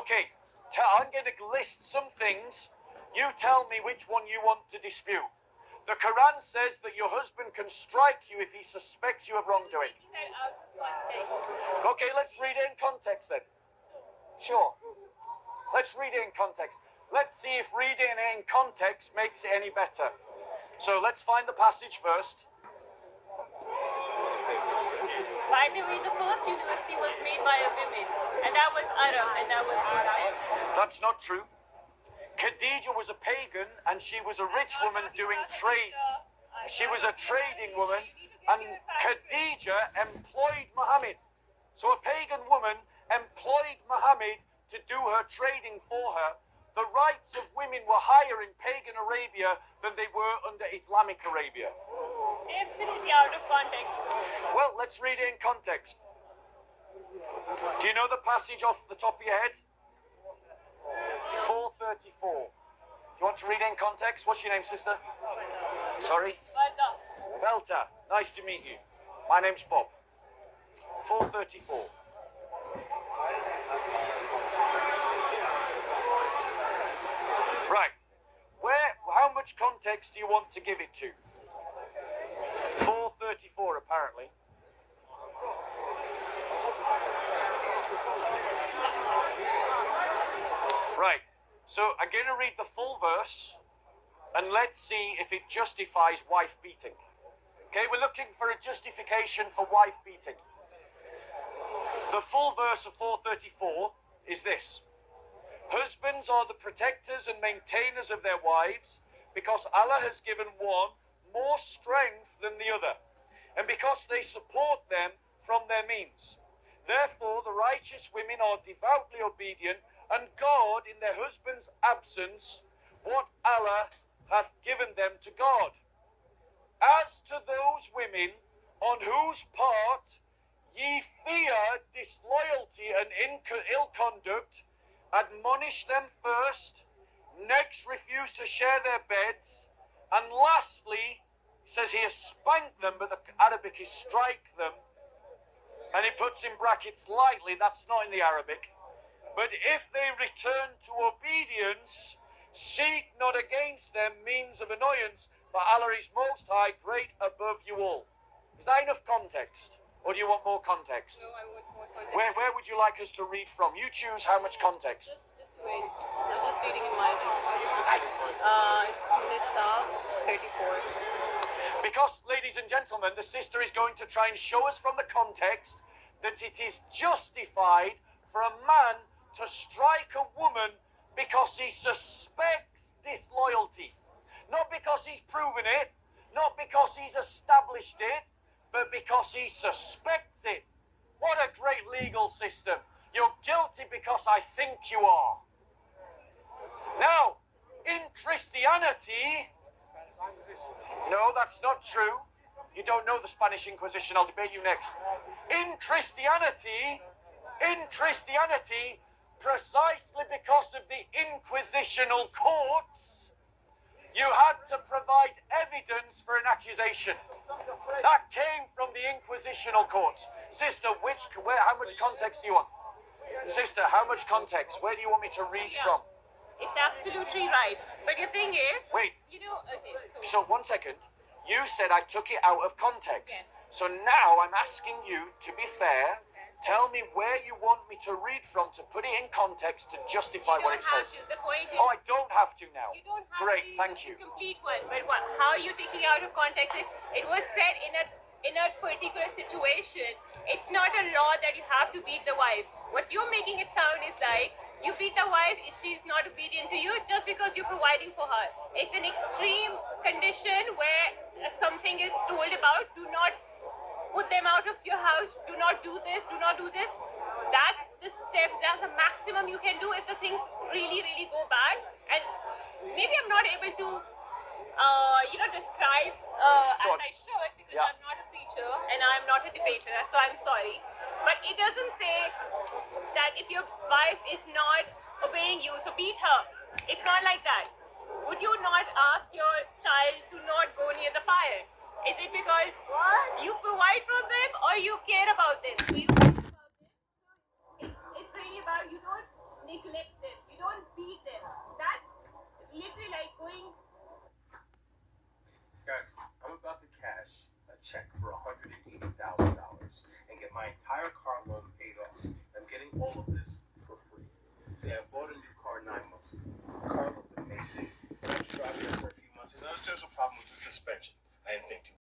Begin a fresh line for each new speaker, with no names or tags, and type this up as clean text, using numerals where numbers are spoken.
Okay, I'm going to list some things. You tell me which one you want to dispute. The Quran says that your husband can strike you if he suspects you of wrongdoing. Okay, let's read it in context then. Sure. Let's read it in context. Let's see if reading it in context makes it any better. So let's find the passage first.
By the way, the first university was made by a woman, and that was Arab, and that was Muslim.
That's not true. Khadija was a pagan, and she was a rich woman doing trades. She was a trading woman, and Khadija employed Muhammad. So a pagan woman employed Muhammad to do her trading for her. The rights of women were higher in pagan Arabia than they were under Islamic Arabia.
Absolutely out of context.
Well, let's read it in context. Do you know the passage off the top of your head? 434. You want to read it in context? What's your name, sister? Sorry? Velta. Nice to meet you. My name's Bob. 434. Right. How much context do you want to give it to? 434, apparently. Right. So I'm going to read the full verse, and let's see if it justifies wife beating. Okay, we're looking for a justification for wife beating. The full verse of 434 is this. Husbands are the protectors and maintainers of their wives, because Allah has given one more strength than the other, and because they support them from their means. Therefore, the righteous women are devoutly obedient, and guard in their husband's absence what Allah hath given them to guard. As to those women on whose part ye fear disloyalty and ill conduct, admonish them first, next refuse to share their beds, and lastly, he says here, spank them, but the Arabic is strike them, and he puts in brackets lightly, that's not in the Arabic. But if they return to obedience, seek not against them means of annoyance, for Allah is most high, great above you all. Is that enough context? Or do you want more context?
No, I want more context.
Where would you like us to read from? You choose how much context.
Just wait. I was just reading in my it's Nisa 34.
Because, ladies and gentlemen, the sister is going to try and show us from the context that it is justified for a man to strike a woman because he suspects disloyalty. Not because he's proven it, not because he's established it, but because he suspects it. What a great legal system. You're guilty because I think you are. Now, in Christianity, no, that's not true. You don't know the Spanish Inquisition. I'll debate you next. In Christianity, precisely because of the inquisitional courts, you had to provide evidence for an accusation. That came from the inquisitional courts. Sister, how much context do you want? Sister, how much context? Where do you want me to read from?
It's absolutely right. But the thing is,
wait.
Okay.
So 1 second. You said I took it out of context.
Yes.
So now I'm asking you, to be fair, tell me where you want me to read from to put it in context to justify what it says.
The point is,
Oh, I don't have to now.
you don't have
Great,
to
thank you.
Complete one. But how are you taking out of context? It was said in a particular situation. It's not a law that you have to beat the wife. What you're making it sound is like you beat the wife if she's not obedient to you just because you're providing for her. It's an extreme condition where something is told about. Do not put them out of your house. Do not do this. Do not do this. That's the step. That's the maximum you can do if the things really, really go bad. And maybe I'm not able to, describe as I should because I'm not a preacher and I'm not a debater. So I'm sorry. But it doesn't say that if your wife is not obeying you, so beat her. It's not like that. Would you not ask your child to not go near the fire? Is it because you provide for them or you care about them? So you care about them. It's really about you don't neglect them. You don't beat them. That's literally like going.
Guys, I'm about to cash a check for $180,000 and get my entire car loan paid off. I'm getting all of this for free. See, I bought a new car 9 months ago. The car looked amazing. I was driving it for a few months, and there was a problem with the suspension. I didn't think too